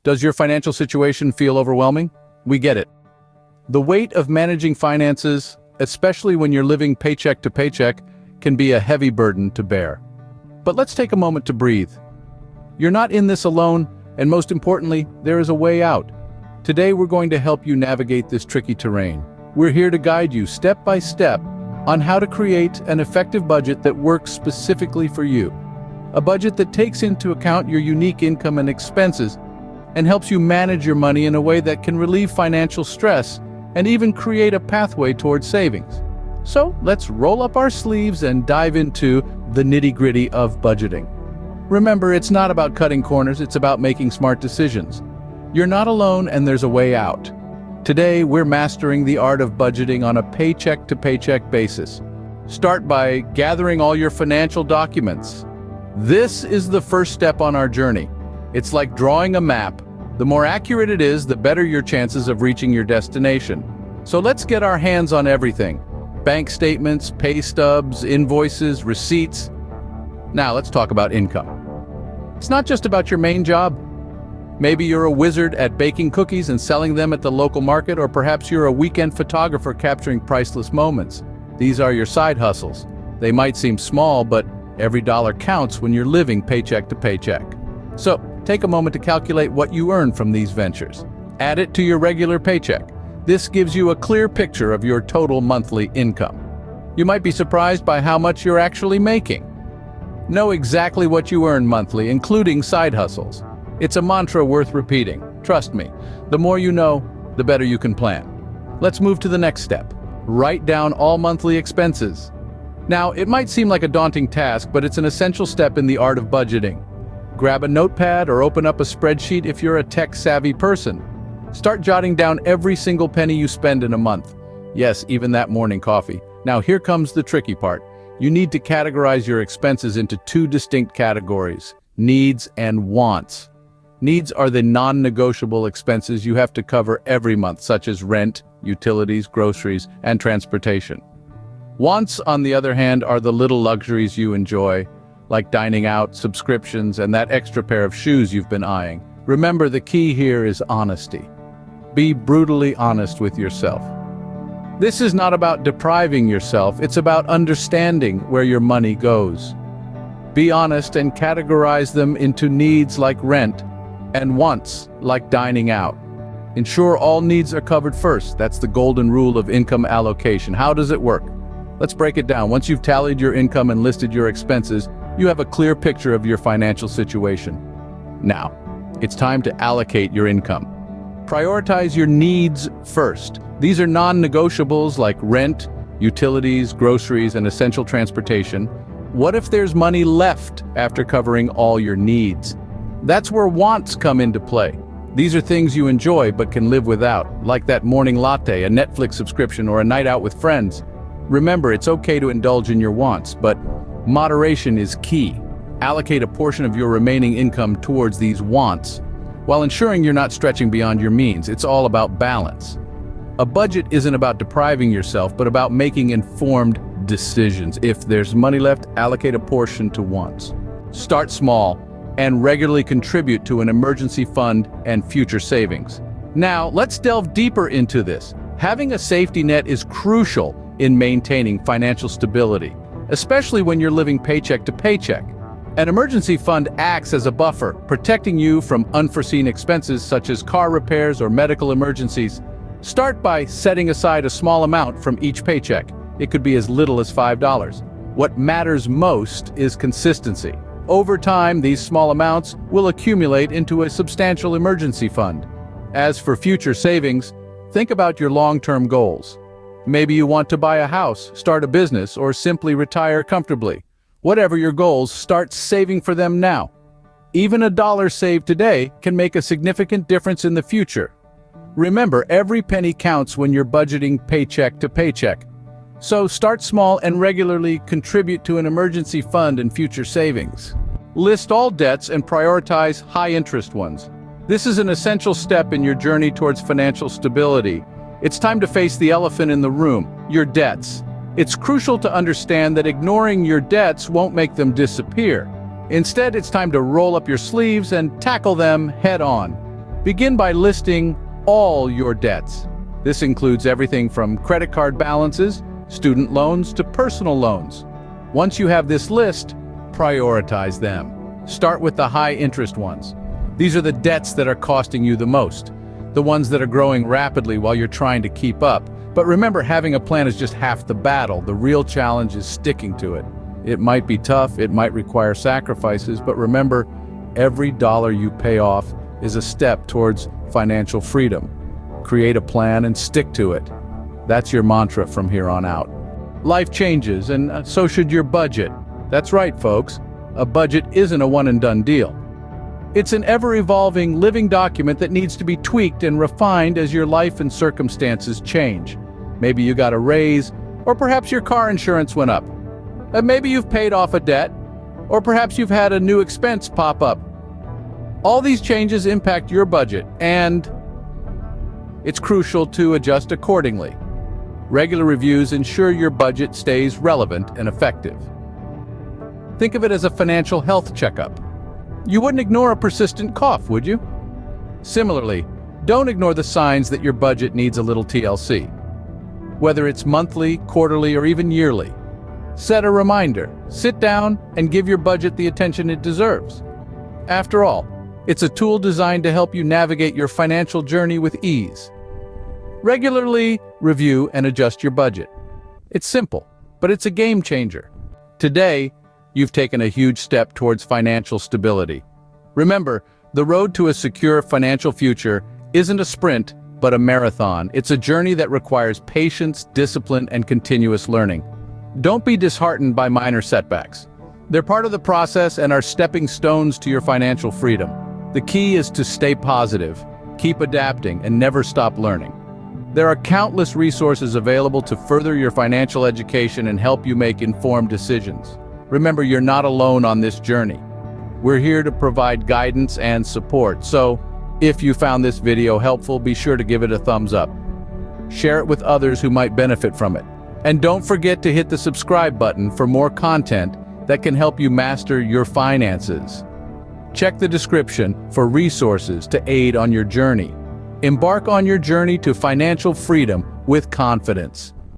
Does your financial situation feel overwhelming? We get it. The weight of managing finances, especially when you're living paycheck to paycheck, can be a heavy burden to bear. But let's take a moment to breathe. You're not in this alone, and most importantly, there is a way out. Today we're going to help you navigate this tricky terrain. We're here to guide you step by step on how to create an effective budget that works specifically for you. A budget that takes into account your unique income and expenses and helps you manage your money in a way that can relieve financial stress and even create a pathway towards savings. So let's roll up our sleeves and dive into the nitty-gritty of budgeting. Remember, it's not about cutting corners, it's about making smart decisions. You're not alone and there's a way out. Today, we're mastering the art of budgeting on a paycheck-to-paycheck basis. Start by gathering all your financial documents. This is the first step on our journey. It's like drawing a map. The more accurate it is, the better your chances of reaching your destination. So let's get our hands on everything. Bank statements, pay stubs, invoices, receipts. Now let's talk about income. It's not just about your main job. Maybe you're a wizard at baking cookies and selling them at the local market, or perhaps you're a weekend photographer capturing priceless moments. These are your side hustles. They might seem small, but every dollar counts when you're living paycheck to paycheck. So, take a moment to calculate what you earn from these ventures. Add it to your regular paycheck. This gives you a clear picture of your total monthly income. You might be surprised by how much you're actually making. Know exactly what you earn monthly, including side hustles. It's a mantra worth repeating. Trust me, the more you know, the better you can plan. Let's move to the next step. Write down all monthly expenses. Now, it might seem like a daunting task, but it's an essential step in the art of budgeting. Grab a notepad or open up a spreadsheet if you're a tech-savvy person. Start jotting down every single penny you spend in a month. Yes, even that morning coffee. Now here comes the tricky part. You need to categorize your expenses into two distinct categories: needs and wants. Needs are the non-negotiable expenses you have to cover every month, such as rent, utilities, groceries, and transportation. Wants, on the other hand, are the little luxuries you enjoy, like dining out, subscriptions, and that extra pair of shoes you've been eyeing. Remember, the key here is honesty. Be brutally honest with yourself. This is not about depriving yourself, it's about understanding where your money goes. Be honest and categorize them into needs like rent and wants like dining out. Ensure all needs are covered first. That's the golden rule of income allocation. How does it work? Let's break it down. Once you've tallied your income and listed your expenses, you have a clear picture of your financial situation. Now, it's time to allocate your income. Prioritize your needs first. These are non-negotiables like rent, utilities, groceries, and essential transportation. What if there's money left after covering all your needs? That's where wants come into play. These are things you enjoy but can live without, like that morning latte, a Netflix subscription, or a night out with friends. Remember, it's okay to indulge in your wants, but moderation is key. Allocate a portion of your remaining income towards these wants, while ensuring you're not stretching beyond your means. It's all about balance. A budget isn't about depriving yourself, but about making informed decisions. If there's money left, allocate a portion to wants. Start small and regularly contribute to an emergency fund and future savings. Now, let's delve deeper into this. Having a safety net is crucial in maintaining financial stability, especially when you're living paycheck to paycheck. An emergency fund acts as a buffer, protecting you from unforeseen expenses such as car repairs or medical emergencies. Start by setting aside a small amount from each paycheck. It could be as little as $5. What matters most is consistency. Over time, these small amounts will accumulate into a substantial emergency fund. As for future savings, think about your long-term goals. Maybe you want to buy a house, start a business, or simply retire comfortably. Whatever your goals, start saving for them now. Even a dollar saved today can make a significant difference in the future. Remember, every penny counts when you're budgeting paycheck to paycheck. So start small and regularly contribute to an emergency fund and future savings. List all debts and prioritize high-interest ones. This is an essential step in your journey towards financial stability. It's time to face the elephant in the room, your debts. It's crucial to understand that ignoring your debts won't make them disappear. Instead, it's time to roll up your sleeves and tackle them head-on. Begin by listing all your debts. This includes everything from credit card balances, student loans to personal loans. Once you have this list, prioritize them. Start with the high-interest ones. These are the debts that are costing you the most, the ones that are growing rapidly while you're trying to keep up. But remember, having a plan is just half the battle. The real challenge is sticking to it. It might be tough, it might require sacrifices, but remember, every dollar you pay off is a step towards financial freedom. Create a plan and stick to it. That's your mantra from here on out. Life changes, and so should your budget. That's right, folks. A budget isn't a one-and-done deal. It's an ever-evolving, living document that needs to be tweaked and refined as your life and circumstances change. Maybe you got a raise, or perhaps your car insurance went up. Maybe you've paid off a debt, or perhaps you've had a new expense pop up. All these changes impact your budget, and it's crucial to adjust accordingly. Regular reviews ensure your budget stays relevant and effective. Think of it as a financial health checkup. You wouldn't ignore a persistent cough, would you? Similarly, don't ignore the signs that your budget needs a little TLC. Whether it's monthly, quarterly, or even yearly, set a reminder, sit down, and give your budget the attention it deserves. After all, it's a tool designed to help you navigate your financial journey with ease. Regularly review and adjust your budget. It's simple, but it's a game changer. Today, you've taken a huge step towards financial stability. Remember, the road to a secure financial future isn't a sprint, but a marathon. It's a journey that requires patience, discipline, and continuous learning. Don't be disheartened by minor setbacks. They're part of the process and are stepping stones to your financial freedom. The key is to stay positive, keep adapting, and never stop learning. There are countless resources available to further your financial education and help you make informed decisions. Remember, you're not alone on this journey. We're here to provide guidance and support, so if you found this video helpful, be sure to give it a thumbs up. Share it with others who might benefit from it. And don't forget to hit the subscribe button for more content that can help you master your finances. Check the description for resources to aid on your journey. Embark on your journey to financial freedom with confidence.